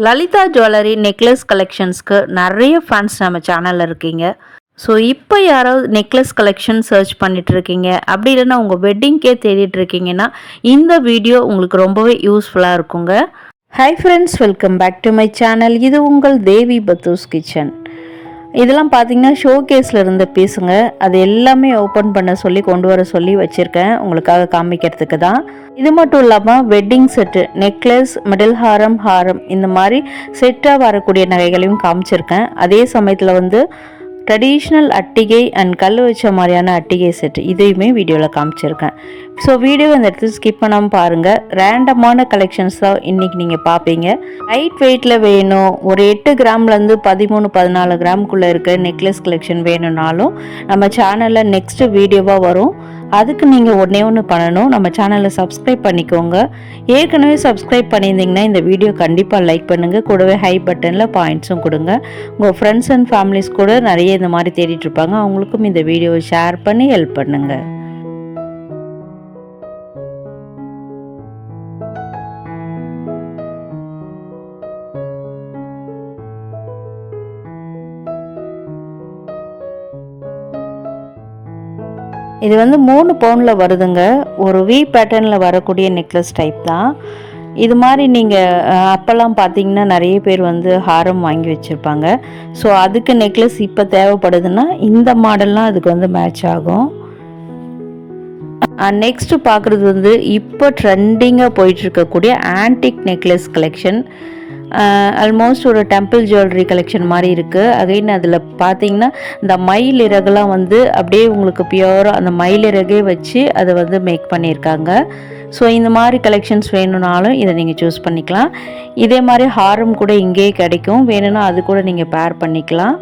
Lalitha jewellery necklace கலெக்ஷன்ஸ்க்கு நிறைய fans நம்ம சேனலில் இருக்கீங்க. ஸோ இப்போ யாராவது நெக்லஸ் கலெக்ஷன் சர்ச் பண்ணிட்டு இருக்கீங்க, அப்படி இல்லைன்னா உங்கள் வெட்டிங்க்கே தேடிட்டு இருக்கீங்கன்னா இந்த வீடியோ உங்களுக்கு ரொம்பவே யூஸ்ஃபுல்லாக இருக்குங்க. Hi friends, welcome back to my channel. இது உங்கள் தேவி பத்தூஸ் கிச்சன். இதெல்லாம் பார்த்தீங்கன்னா ஷோகேஸில் இருந்த பீஸுங்க. அது எல்லாமே ஓப்பன் பண்ண சொல்லி கொண்டு வர சொல்லி வச்சுருக்கேன் உங்களுக்காக காமிக்கிறதுக்கு தான். இது மட்டும் இல்லாமல் வெட்டிங் செட்டு, நெக்லஸ், மிடில் ஹாரம் இந்த மாதிரி செட்டாக வரக்கூடிய நகைகளையும் காமிச்சிருக்கேன். அதே சமயத்தில் ட்ரெடிஷ்னல் அட்டிகை அண்ட் கல் வச்ச மாதிரியான அட்டிகை செட் இதையுமே வீடியோவில் காமிச்சிருக்கேன். ஸோ வீடியோ இந்த இடத்துல ஸ்கிப் பண்ணாமல் பாருங்கள். ரேண்டமான கலெக்ஷன்ஸ் தான் இன்றைக்கி நீங்கள் பார்ப்பீங்க. லைட் வெயிட்டில் வேணும், ஒரு 8 கிராம்லேருந்து 13-14 கிராமுக்குள்ளே இருக்க நெக்லஸ் கலெக்ஷன் வேணும்னாலும் நம்ம சேனலில் நெக்ஸ்ட்டு வீடியோவாக வரும். அதுக்கு நீங்கள் ஒன்று பண்ணணும், நம்ம சேனலை சப்ஸ்கிரைப் பண்ணிக்கோங்க. ஏற்கனவே சப்ஸ்கிரைப் பண்ணியிருந்தீங்கன்னா இந்த வீடியோ கண்டிப்பாக லைக் பண்ணுங்கள். கூடவே ஹை பட்டனில் பாயிண்ட்ஸும் கொடுங்க. உங்கள் ஃப்ரெண்ட்ஸ் அண்ட் ஃபேமிலிஸ் கூட நிறைய இந்த மாதிரி தேடிட்டு இருப்பாங்க, அவங்களுக்கும் இந்த வீடியோவை ஷேர் பண்ணி ஹெல்ப் பண்ணுங்கள். இது 3 பவுனில் வருதுங்க. ஒரு வி பேட்டர்னில் வரக்கூடிய நெக்லஸ் டைப் தான். இது மாதிரி நீங்கள் அப்போல்லாம் பார்த்தீங்கன்னா நிறைய பேர் ஹாரம் வாங்கி வச்சுருப்பாங்க. ஸோ அதுக்கு நெக்லஸ் இப்போ தேவைப்படுதுன்னா இந்த மாடல்லாம் அதுக்கு மேட்ச் ஆகும். நெக்ஸ்ட்டு பார்க்குறது இப்போ ட்ரெண்டிங்காக போயிட்டுருக்கக்கூடிய ஆன்டிக் நெக்லஸ் கலெக்ஷன். ஆல்மோஸ்ட் ஒரு டெம்பிள் ஜுவல்லரி கலெக்ஷன் மாதிரி இருக்குது. அகைன் அதில் பார்த்தீங்கன்னா இந்த மயில் இறகுலாம் அப்படியே உங்களுக்கு பியூராக அந்த மயில் இறகே வச்சு அதை மேக் பண்ணியிருக்காங்க. ஸோ இந்த மாதிரி கலெக்ஷன்ஸ் வேணும்னாலும் இதை நீங்கள் சூஸ் பண்ணிக்கலாம். இதே மாதிரி ஹாரம் கூட இங்கேயே கிடைக்கும், வேணும்னா அது கூட நீங்கள் பேர் பண்ணிக்கலாம்.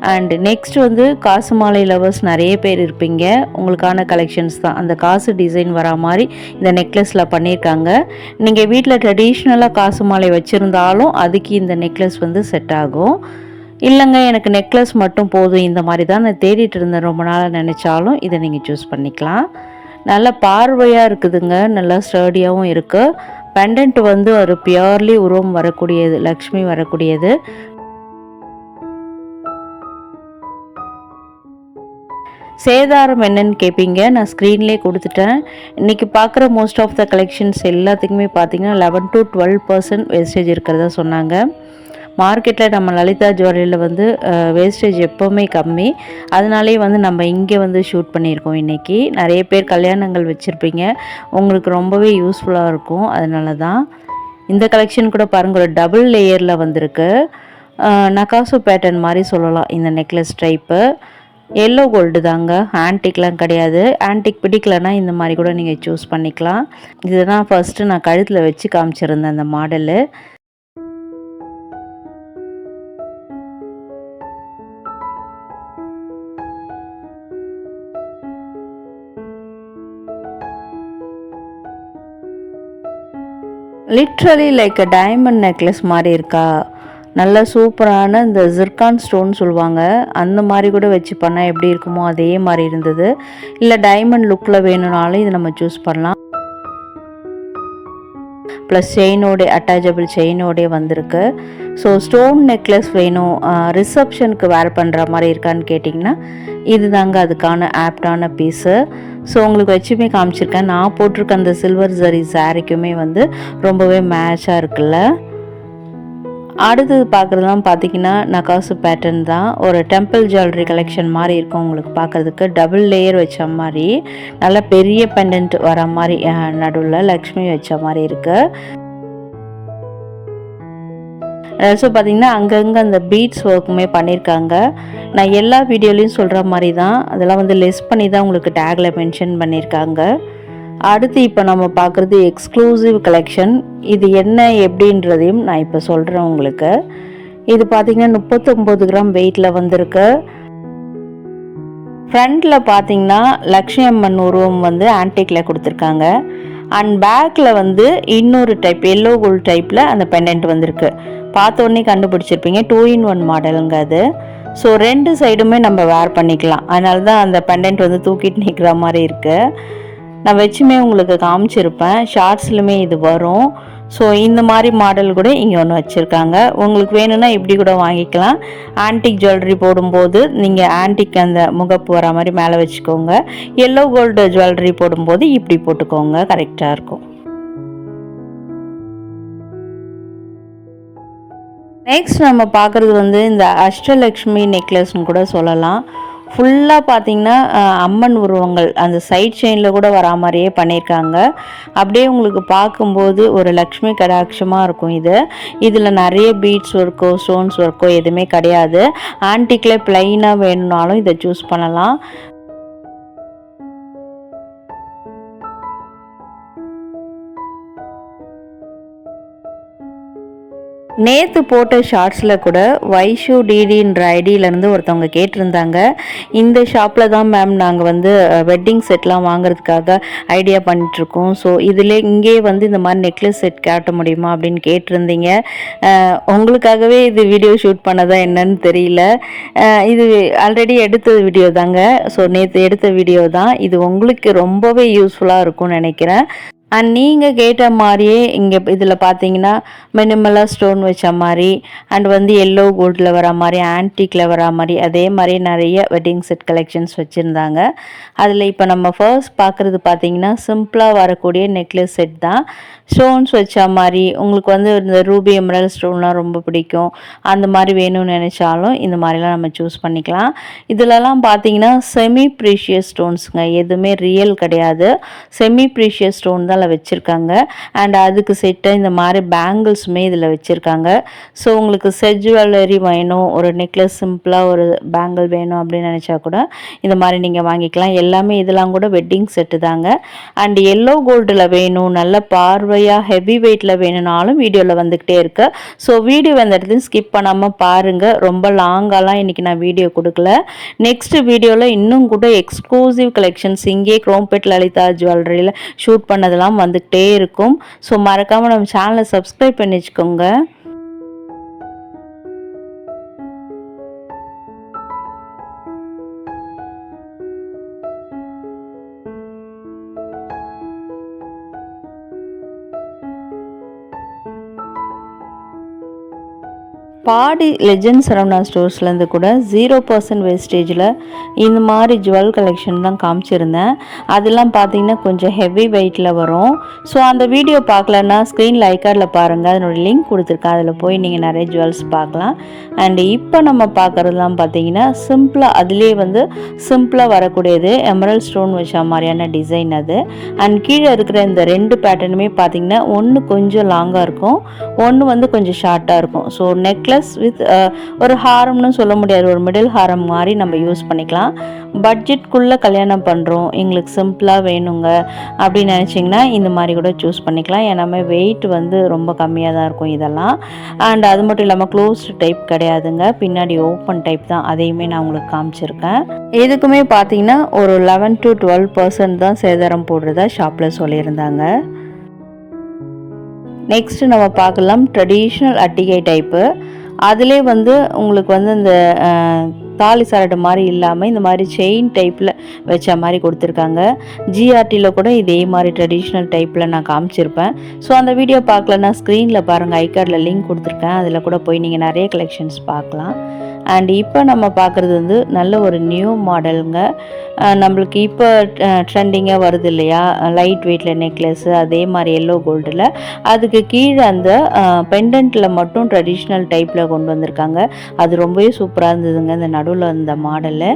அண்ட் நெக்ஸ்ட் காசு மாலை லவர்ஸ் நிறைய பேர் இருப்பீங்க, உங்களுக்கான கலெக்ஷன்ஸ் தான். அந்த காசு டிசைன் வரா மாதிரி இந்த நெக்லஸில் பண்ணியிருக்காங்க. நீங்கள் வீட்டில் ட்ரெடிஷ்னலாக காசு மாலை வச்சுருந்தாலும் அதுக்கு இந்த நெக்லஸ் செட் ஆகும். இல்லைங்க எனக்கு நெக்லஸ் மட்டும் போதும், இந்த மாதிரி தான் நான் தேடிட்டு இருந்தேன் ரொம்ப நாளாக நினச்சாலும் இதை நீங்கள் சூஸ் பண்ணிக்கலாம். நல்லா பார்வையாக இருக்குதுங்க, நல்லா ஸ்டர்டியாகவும் இருக்குது. பெண்டன்ட் ஒரு பியூர்லி உருவம் வரக்கூடியது, லக்ஷ்மி வரக்கூடியது. சேதாரம் என்னன்னு கேட்பீங்க, நான் ஸ்க்ரீன்லேயே கொடுத்துட்டேன். இன்றைக்கி பார்க்குற மோஸ்ட் ஆஃப் த கலெக்ஷன்ஸ் எல்லாத்துக்குமே பார்த்தீங்கன்னா 11-12% வேஸ்டேஜ் இருக்கிறதா சொன்னாங்க. மார்க்கெட்டில் நம்ம லலிதா ஜுவல்லரியில் வேஸ்டேஜ் எப்போவுமே கம்மி. அதனாலே நம்ம இங்கே ஷூட் பண்ணியிருக்கோம். இன்றைக்கி நிறைய பேர் கல்யாணங்கள் வச்சுருப்பீங்க, உங்களுக்கு ரொம்பவே யூஸ்ஃபுல்லாக இருக்கும். அதனால தான் இந்த கலெக்ஷன் கூட பாருங்கள், ஒரு டபுள் லேயரில் வந்திருக்கு. நகாசு பேட்டர்ன் மாதிரி சொல்லலாம் இந்த நெக்லஸ் டைப்பு. எல்லோ கோல்டு தாங்க, ஆன்டிக்லாம் கிடையாது. ஆன்டிக் பிடிக்கலன்னா இந்த மாதிரி கூட நீங்கள் சூஸ் பண்ணிக்கலாம். இதுதான் ஃபஸ்ட்டு நான் கழுத்தில் வச்சு காமிச்சிருந்தேன் அந்த model. Literally like a diamond necklace மாதிரி இருக்கா, நல்லா சூப்பரான இந்த ஜிர்கான் ஸ்டோன் சொல்லுவாங்க, அந்த மாதிரி கூட வச்சு பண்ணால் எப்படி இருக்குமோ அதே மாதிரி இருந்தது. இல்லை டைமண்ட் லுக்கில் வேணும்னாலும் இதை நம்ம சூஸ் பண்ணலாம். ப்ளஸ் செயினோட அட்டாச்சபிள் செயினோடே வந்திருக்கு. ஸோ ஸ்டோன் நெக்லஸ் வேணும், ரிசப்ஷனுக்கு வேர் பண்ணுற மாதிரி இருக்கான்னு கேட்டிங்கன்னா இது தாங்க அதுக்கான ஆப்டான பீஸு. ஸோ உங்களுக்கு வச்சுமே காமிச்சிருக்கேன். நான் போட்டிருக்க அந்த சில்வர் ஜரி சாரிக்குமே ரொம்பவே மேட்சாக இருக்குல்ல. அடுத்தது பார்க்குறதுலாம் பார்த்தீங்கன்னா நகாசு பேட்டர்ன் தான். ஒரு டெம்பிள் ஜுவல்லரி கலெக்ஷன் மாதிரி இருக்கும் உங்களுக்கு பார்க்குறதுக்கு. டபுள் லேயர் வச்ச மாதிரி நல்லா பெரிய பெண்டன்ட் வர மாதிரி நடுவில் லக்ஷ்மி வச்ச மாதிரி இருக்குது. ஸோ பார்த்திங்கன்னா அங்கங்கே அந்த பீட்ஸ் ஒர்க்குமே பண்ணியிருக்காங்க. நான் எல்லா வீடியோலையும் சொல்கிற மாதிரி தான், அதெல்லாம் லெஸ் பண்ணி தான் உங்களுக்கு டேக்கில் மென்ஷன் பண்ணியிருக்காங்க. அடுத்து இப்போ நம்ம பார்க்குறது எக்ஸ்க்ளூசிவ் கலெக்ஷன். இது என்ன எப்படின்றதையும் நான் இப்போ சொல்கிறேன் உங்களுக்கு. இது பார்த்திங்கன்னா 39 கிராம் வெயிட்டில் வந்திருக்கு. ஃப்ரண்டில் பார்த்திங்கன்னா லக்ஷ்மி அம்மன் உருவம் ஆன்டிக்கில் கொடுத்துருக்காங்க. அண்ட் பேக்கில் இன்னொரு டைப் எல்லோ கோல்டு டைப்பில் அந்த பெண்டன்ட் வந்திருக்கு. பார்த்தோன்னே கண்டுபிடிச்சிருப்பீங்க, 2-in-1 மாடலுங்க அது. ஸோ 2 சைடுமே நம்ம வேர் பண்ணிக்கலாம். அதனால தான் அந்த பெண்டன்ட் தூக்கிட்டு நிற்கிற மாதிரி இருக்குது. நான் வச்சுமே உங்களுக்கு காமிச்சிருப்பேன், ஷார்ட்ஸ்லுமே இது வரும். ஸோ இந்த மாதிரி மாடல் கூட இங்கே ஒன்று வச்சுருக்காங்க. உங்களுக்கு வேணும்னா இப்படி கூட வாங்கிக்கலாம். ஆன்டிக் ஜுவல்லரி போடும்போது நீங்கள் ஆன்டிக் அந்த முகப்பு வர மாதிரி மேலே வச்சுக்கோங்க. எல்லோ கோல்டு ஜுவல்லரி போடும்போது இப்படி போட்டுக்கோங்க, கரெக்டாக இருக்கும். நெக்ஸ்ட் நம்ம பார்க்குறது வந்து இந்த அஷ்டலக்ஷ்மி நெக்லஸ்ன்னு கூட சொல்லலாம். ஃபுல்லாக பார்த்திங்கன்னா அம்மன் உருவங்கள் அந்த சைட் செயினில் கூட வரா மாதிரியே பண்ணியிருக்காங்க. அப்படியே உங்களுக்கு பார்க்கும்போது ஒரு லக்ஷ்மி கடாட்சமாக இருக்கும். இதில் நிறைய பீட்ஸ் ஒர்க்கோ ஸ்டோன்ஸ் ஒர்க்கோ எதுவுமே கிடையாது. ஆன்டிக்கில் ப்ளைனாக வேணும்னாலும் இதை சூஸ் பண்ணலாம். நேற்று போட்ட ஷார்ட்ஸில் கூட வைஷு டிடின்ற ஐடியிலேருந்து ஒருத்தவங்க கேட்டிருந்தாங்க, இந்த ஷாப்பில் தான் மேம் நாங்கள் வந்து வெட்டிங் செட்லாம் வாங்குறதுக்காக ஐடியா பண்ணிகிட்ருக்கோம். ஸோ இதில் இங்கே வந்து இந்த மாதிரி நெக்லஸ் செட் காட்ட முடியுமா அப்படின்னு கேட்டிருந்தீங்க. உங்களுக்காகவே இது வீடியோ ஷூட் பண்ணதா என்னன்னு தெரியல. இது ஆல்ரெடி எடுத்த வீடியோ தாங்க. ஸோ நேற்று எடுத்த வீடியோ தான் இது. உங்களுக்கு ரொம்பவே யூஸ்ஃபுல்லாக இருக்கும்னு நினைக்கிறேன். அண்ட் நீங்கள் கேட்ட மாதிரியே இங்கே இதில் பார்த்தீங்கன்னா மினிமலாக ஸ்டோன் வச்ச மாதிரி அண்ட் வந்து எல்லோ கோல்டில் வர மாதிரி ஆன்டிக்கில் வர மாதிரி அதே மாதிரி நிறைய வெட்டிங் செட் கலெக்ஷன்ஸ் வச்சுருந்தாங்க. அதில் இப்போ நம்ம ஃபர்ஸ்ட் பார்க்குறது பார்த்தீங்கன்னா சிம்பிளாக வரக்கூடிய நெக்லஸ் செட் தான். ஸ்டோன்ஸ் வச்ச மாதிரி உங்களுக்கு வந்து இந்த ரூபி எமரல்ட் ஸ்டோன்லாம் ரொம்ப பிடிக்கும், அந்த மாதிரி வேணும்னு நினச்சாலும் இந்த மாதிரிலாம் நம்ம சூஸ் பண்ணிக்கலாம். இதிலலாம் பார்த்தீங்கன்னா செமி ப்ரீஷியஸ் ஸ்டோன்ஸுங்க, எதுவுமே ரியல் கிடையாது. செமி ப்ரீஷியஸ் ஸ்டோன் தான் வச்சுருக்காங்க. அண்ட் அதுக்கு செட்டு இந்த மாதிரி பேங்கிள்ஸுமே இதில் வச்சுருக்காங்க. ஸோ உங்களுக்கு செட் ஜுவல்லரி வேணும், ஒரு நெக்லஸ் சிம்பிளாக ஒரு பேங்கிள் வேணும் அப்படின்னு நினச்சா கூட இந்த மாதிரி நீங்கள் வாங்கிக்கலாம். எல்லாமே இதெல்லாம் கூட வெட்டிங் செட்டு தாங்க. அண்ட் எல்லோ கோல்டில் வேணும், நல்ல பார்வையாக ஹெவி வெயிட்டில் வேணும்னாலும் வீடியோவில் வந்துக்கிட்டே இருக்கு. ஸோ வீடியோ அந்த இடத்துல ஸ்கிப் பண்ணாமல் பாருங்கள். ரொம்ப லாங்காலாம் இன்றைக்கி நான் வீடியோ கொடுக்கல. நெக்ஸ்ட் வீடியோவில் இன்னும் கூட எக்ஸ்க்ளூசிவ் கலெக்ஷன்ஸ் இங்கே குரோம்பேட் லலிதா ஜுவல்லரியில் ஷூட் பண்ணதெல்லாம் வந்துக்கிட்டே இருக்கும். ஸோ மறக்காமல் நம்ம சேனலை சப்ஸ்கிரைப் பண்ணி வச்சுக்கோங்க. பாடி லெஜெண்ட் சரவணா ஸ்டோர்ஸ்லேருந்து கூட 0% வேஸ்டேஜில் இந்த மாதிரி ஜுவல் கலெக்ஷன் தான் காமிச்சிருந்தேன். அதெல்லாம் பார்த்தீங்கன்னா கொஞ்சம் ஹெவி வெயிட்டில் வரும். ஸோ அந்த வீடியோ பார்க்கலன்னா ஸ்க்ரீனில் ஐகார்டில் பாருங்கள், அதனோட லிங்க் கொடுத்துருக்கேன், அதில் போய் நீங்கள் நிறைய ஜுவல்ஸ் பார்க்கலாம். அண்டு இப்போ நம்ம பார்க்குறதுலாம் பார்த்தீங்கன்னா சிம்பிளாக அதிலே வந்து சிம்பிளாக வரக்கூடியது எமரல்ட் ஸ்டோன் வச்ச மாதிரியான டிசைன் அது. அண்ட் கீழே இருக்கிற இந்த 2 பேட்டர்னுமே பார்த்தீங்கன்னா ஒன்று கொஞ்சம் லாங்காக இருக்கும், ஒன்று வந்து கொஞ்சம் ஷார்ட்டாக இருக்கும். ஸோ நெக்லஸ் வித் ஒரு ஹாரம்னு சொல்ல முடியாது, ஒரு மிடில் ஹாரம் மாதிரி நம்ம யூஸ் பண்ணிக்கலாம். பட்ஜெட்குள்ளே கல்யாணம் பண்ணுறோம், எங்களுக்கு சிம்பிளாக வேணுங்க அப்படின்னு நினச்சிங்கன்னா இந்த மாதிரி கூட சூஸ் பண்ணிக்கலாம். ஏன்னா வெயிட் வந்து ரொம்ப கம்மியாக தான் இருக்கும் இதெல்லாம். அண்ட் அது மட்டும் இல்லாமல் க்ளோஸ்டு டைப் கிடையாதுங்க, பின்னாடி ஓப்பன் டைப் தான். அதையுமே நான் உங்களுக்கு காமிச்சிருக்கேன். எதுக்குமே பார்த்தீங்கன்னா ஒரு 11 to 12% தான் சேதாரம் போடுறதா ஷாப்பில் சொல்லியிருந்தாங்க. நெக்ஸ்ட் நம்ம பார்க்கலாம் ட்ரெடிஷ்னல் அட்டிகை டைப்பு. அதிலே வந்து உங்களுக்கு வந்து இந்த தாலி சரடு மாதிரி இல்லாமல் இந்த மாதிரி செயின் டைப்பில் வச்ச மாதிரி கொடுத்துருக்காங்க. ஜிஆர்டியில் கூட இதே மாதிரி ட்ரெடிஷ்னல் டைப்பில் நான் காமிச்சிருப்பேன். ஸோ அந்த வீடியோ பார்க்கலன்னா ஸ்க்ரீனில் பாருங்கள், ஐகார்டில் லிங்க் கொடுத்துருக்கேன், அதில் கூட போய் நீங்கள் நிறைய கலெக்ஷன்ஸ் பார்க்கலாம். அண்ட் இப்போ நம்ம பார்க்குறது வந்து நல்ல ஒரு நியூ மாடலுங்க. நம்மளுக்கு இப்போ ட்ரெண்டிங்காக வருது இல்லையா, லைட் வெயிட்டில் நெக்லஸ்ஸு, அதே மாதிரி எல்லோ கோல்டில் அதுக்கு கீழே அந்த பெண்டன்ட்டில் மட்டும் ட்ரெடிஷ்னல் டைப்பில் கொண்டு வந்திருக்காங்க. அது ரொம்பவே சூப்பராக இருந்ததுங்க இந்த நடுவில் அந்த model.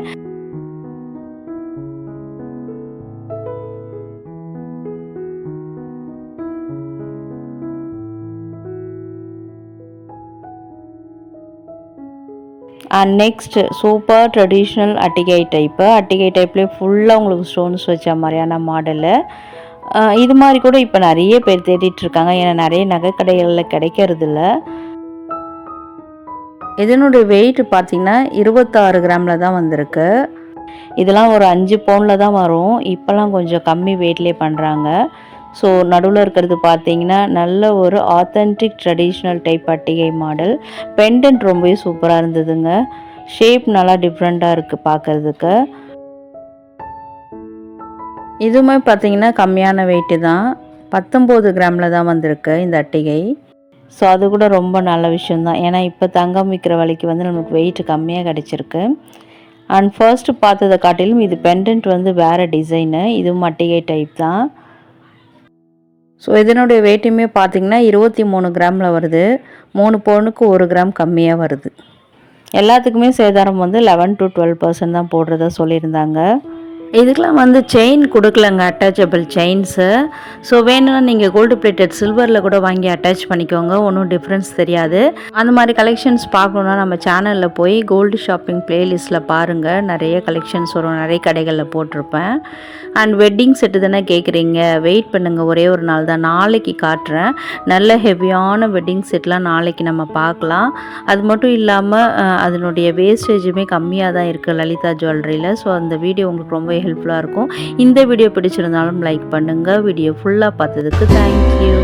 And next super traditional அட்டிகை டைப்பு. அட்டிகை டைப்லேயே ஃபுல்லாக உங்களுக்கு ஸ்டோன்ஸ் வச்ச மாதிரியான மாடலு. இது மாதிரி கூட இப்போ நிறைய பேர் தேடிட்டுருக்காங்க, ஏன்னா நிறைய நகை கடைகளில் கிடைக்கிறதில்ல. இதனுடைய வெயிட் பார்த்திங்கன்னா 26 கிராமில் தான் வந்திருக்கு. இதெல்லாம் ஒரு 5 பவுனில் தான் வரும். இப்போல்லாம் கொஞ்சம் கம்மி வெயிட்லேயே பண்ணுறாங்க. ஸோ நடுவில் இருக்கிறது பார்த்தீங்கன்னா நல்ல ஒரு ஆத்தென்டிக் ட்ரெடிஷ்னல் டைப் அட்டிகை மாடல். பெண்டன்ட் ரொம்பவே சூப்பராக இருந்ததுங்க. ஷேப் நல்லா டிஃப்ரெண்ட்டாக இருக்குது பார்க்குறதுக்கு. இதுவுமே பார்த்தீங்கன்னா கம்மியான வெயிட்டு தான். 19 கிராமில் தான் வந்திருக்கு இந்த அட்டிகை. ஸோ அது கூட ரொம்ப நல்ல விஷயந்தான். ஏன்னா இப்போ தங்கம் விற்கிற விலைக்கு வந்து நமக்கு வெயிட் கம்மியாக கிடச்சிருக்கு. அண்ட் ஃபர்ஸ்ட்டு பார்த்ததை காட்டிலும் இது பெண்டன்ட் வந்து வேறு டிசைனு, இதுவும் அட்டிகை டைப் தான். ஸோ இதனுடைய வெயிட்டுமே பார்த்திங்கன்னா 23 கிராமில் வருது. 3 பவுனுக்கு 1 கிராம் கம்மியாக வருது. எல்லாத்துக்குமே சேதாரம் வந்து 11 to 12% தான் போடுறதா சொல்லியிருந்தாங்க. இதுக்கெலாம் வந்து செயின் கொடுக்கலங்க, அட்டாச்சபிள் செயின்ஸு. ஸோ வேணும்னா நீங்கள் கோல்டு பிளேட்டட் சில்வரில் கூட வாங்கி அட்டாச் பண்ணிக்கோங்க, ஒன்றும் டிஃப்ரென்ஸ் தெரியாது. அந்த மாதிரி கலெக்ஷன்ஸ் பார்க்கணுன்னா நம்ம சேனலில் போய் கோல்டு ஷாப்பிங் ப்ளேலிஸ்ட்டில் பாருங்கள், நிறைய கலெக்ஷன்ஸ் வரும், நிறைய கடைகளில் போட்டிருப்பேன். அண்ட் வெட்டிங் செட்டு தானே கேட்குறீங்க, வெயிட் பண்ணுங்கள், ஒரே ஒரு நாள் தான், நாளைக்கு காட்டுறேன். நல்ல ஹெவியான வெட்டிங் செட்லாம் நாளைக்கு நம்ம பார்க்கலாம். அது மட்டும் இல்லாமல் அதனுடைய வேஸ்டேஜுமே கம்மியாக தான் இருக்குது லலிதா ஜுவல்லரியில். ஸோ அந்த வீடியோ உங்களுக்கு ரொம்ப ஹெல்ப்ஃபுல்லாக இருக்கும். இந்த வீடியோ பிடிச்சிருந்தாலும் லைக் பண்ணுங்கள். வீடியோ ஃபுல்லாக பார்த்ததுக்கு தேங்க்யூ.